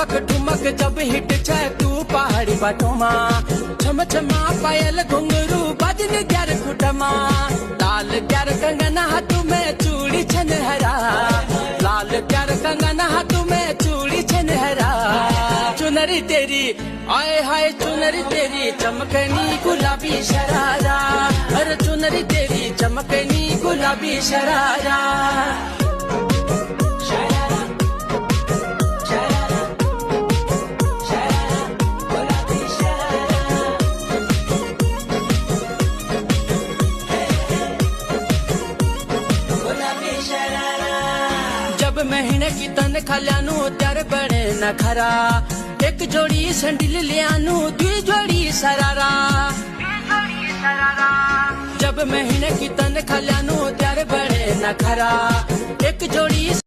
ठुमक ठुमक जब हिट छे तू पहाड़ी बाटोमा छम छमा पायल घुंघरू बजन ग्यार खुटमा लाल ग्यार कंगन हाथ में चूड़ी छनहरा लाल ग्यार कंगन हाथ में चूड़ी छनहरा चुनरी तेरी आए हाय चुनरी तेरी चमकनी गुलाबी शरारा अरे चुनरी तेरी चमकनी गुलाबी शरारा जब महीने की तनखा ल्यानू त्यार बड़े न खरा एक जोड़ी सैंडल लियानू दुई जोड़ी सरारा जब महीने की तनखा ल्यानू त्यार बड़े न खरा एक जोड़ी